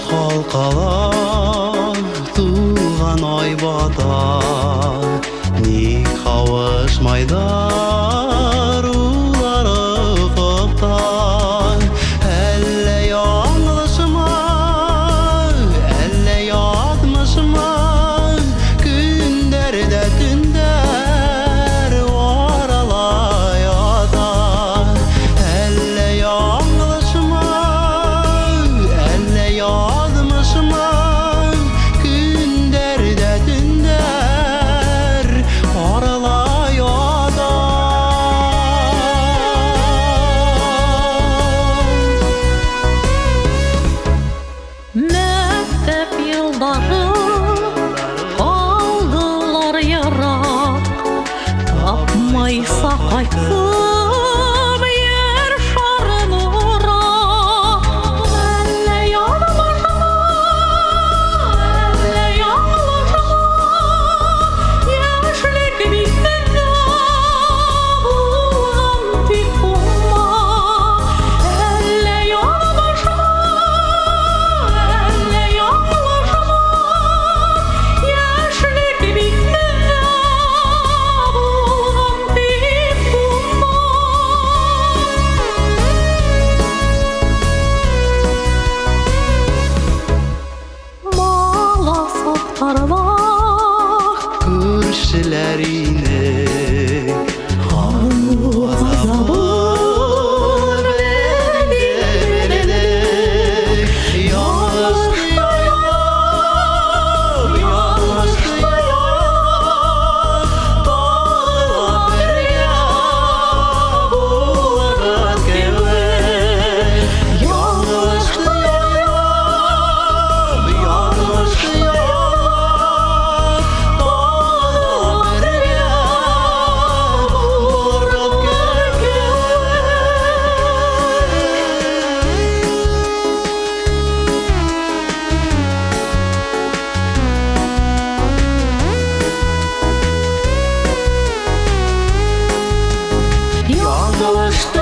halkalar tuğan ay batar, nik kavuşmaydar uları koptar. Elle yanlışıma, elle yatmışıma, günderde günder oralaya. Elle yanlışıma, elle yazmışıma, günderde günder oralaya. Mektep yılları kaldılar yarak, tapmaysa kaytsın yer şarını uğrak. Elle yanlışıma, elle yanlışıma, yaşlık bitti de bulan fikuma. Elle yanlışıma, elle yanlışıma, yaşlık bitti de bulan fikuma. Mala soktarlar Kürşilerini azabı verdi. yanlıştı yollar, dağlar birge bularız gelir. Yanlıştı yollar, yanlıştı yollar, dağlar birge bularız gelir. Yanlıştı